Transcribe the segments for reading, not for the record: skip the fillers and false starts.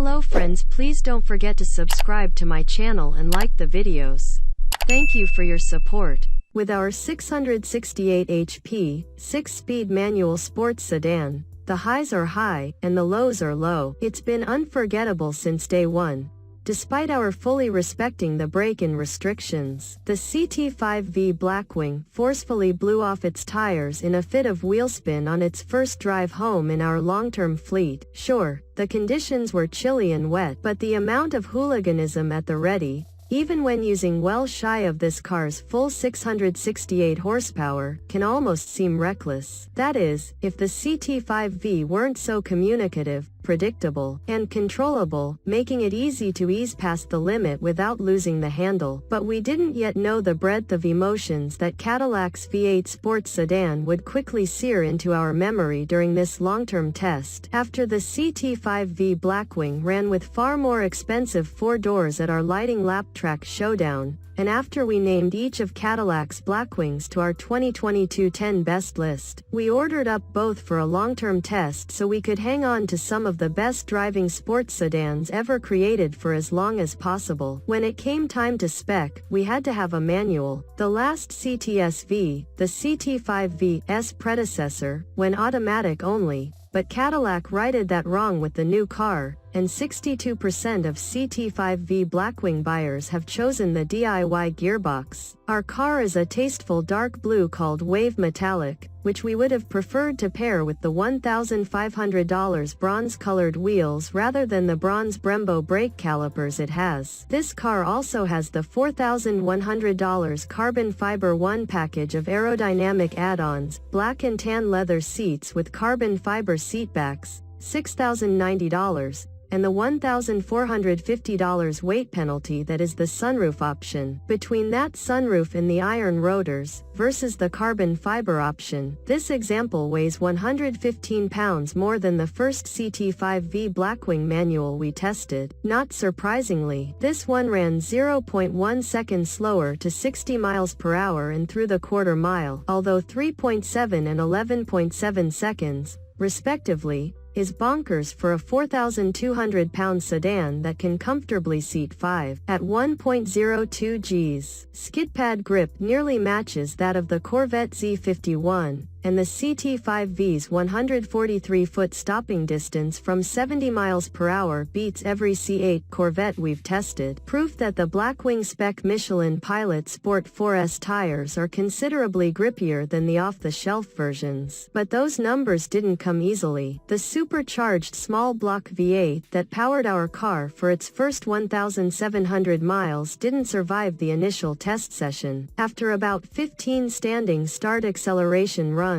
Hello friends, please don't forget to subscribe to my channel and like the videos. Thank you for your support. With our 668 HP, 6-speed manual sports sedan, the highs are high, and the lows are low. It's been unforgettable since day one. Despite our fully respecting the break-in restrictions, the CT5V Blackwing forcefully blew off its tires in a fit of wheelspin on its first drive home in our long-term fleet. Sure, the conditions were chilly and wet, but the amount of hooliganism at the ready, even when using well shy of this car's full 668 horsepower, can almost seem reckless. That is, if the CT5V weren't so communicative, predictable, and controllable, making it easy to ease past the limit without losing the handle. But we didn't yet know the breadth of emotions that Cadillac's V8 sports sedan would quickly sear into our memory during this long-term test. After the CT5V Blackwing ran with far more expensive 4 doors at our lighting lap track showdown, and after we named each of Cadillac's Blackwings to our 2022 10 best list, we ordered up both for a long-term test so we could hang on to some of the best driving sports sedans ever created for as long as possible. When it came time to spec, we had to have a manual. The last CTSV, the CT5V's predecessor, went automatic only, but Cadillac righted that wrong with the new car, and 62% of CT5V Blackwing buyers have chosen the DIY gearbox. Our car is a tasteful dark blue called Wave Metallic, which we would have preferred to pair with the $1,500 bronze-colored wheels rather than the bronze Brembo brake calipers it has. This car also has the $4,100 carbon fiber 1 package of aerodynamic add-ons, black and tan leather seats with carbon fiber seatbacks, $6,090, and the $1,450 weight penalty that is the sunroof option. Between that sunroof and the iron rotors, versus the carbon fiber option, this example weighs 115 pounds more than the first CT5V Blackwing manual we tested. Not surprisingly, this one ran 0.1 seconds slower to 60 miles per hour and through the quarter mile, although 3.7 and 11.7 seconds, respectively, is bonkers for a 4,200-pound sedan that can comfortably seat 5. At 1.02 Gs, skid pad grip nearly matches that of the Corvette Z51, and the CT5V's 143-foot stopping distance from 70 miles per hour beats every C8 Corvette we've tested. Proof that the Blackwing spec Michelin Pilot Sport 4S tires are considerably grippier than the off-the-shelf versions. But those numbers didn't come easily. The supercharged small block V8 that powered our car for its first 1,700 miles didn't survive the initial test session. After about 15 standing start acceleration runs,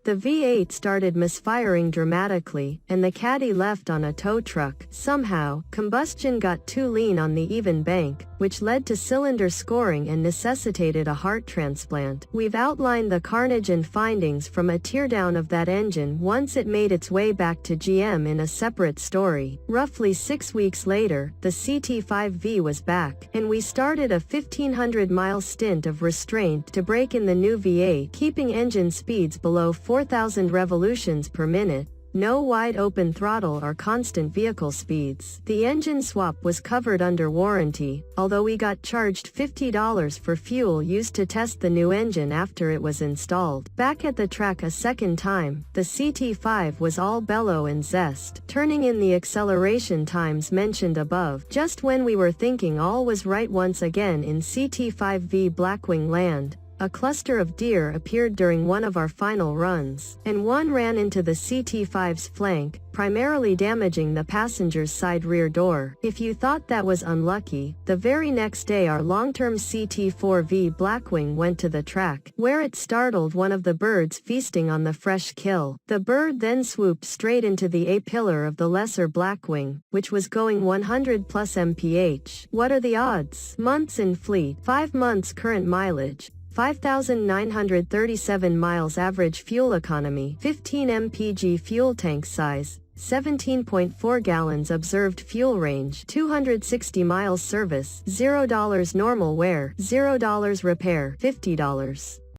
the V8 started misfiring dramatically, and the caddy left on a tow truck. Somehow, combustion got too lean on the even bank, which led to cylinder scoring and necessitated a heart transplant. We've outlined the carnage and findings from a teardown of that engine once it made its way back to GM in a separate story. Roughly 6 weeks later, the CT5V was back, and we started a 1,500-mile stint of restraint to break in the new V8, keeping engine speeds below 4,000 revolutions per minute, no wide-open throttle or constant vehicle speeds. The engine swap was covered under warranty, although we got charged $50 for fuel used to test the new engine after it was installed. Back at the track a second time, the CT5 was all bellow and zest, turning in the acceleration times mentioned above. Just when we were thinking all was right once again in CT5V Blackwing land, a cluster of deer appeared during one of our final runs, and one ran into the CT5's flank, primarily damaging the passenger's side rear door. If you thought that was unlucky, the very next day our long-term CT4V Blackwing went to the track, where it startled one of the birds feasting on the fresh kill. The bird then swooped straight into the A-pillar of the lesser Blackwing, which was going 100 plus mph. What are the odds? Months in fleet, 5 months current mileage, 5,937 miles average fuel economy, 15 mpg fuel tank size, 17.4 gallons observed fuel range, 260 miles service, $0 normal wear, $0 repair, $50.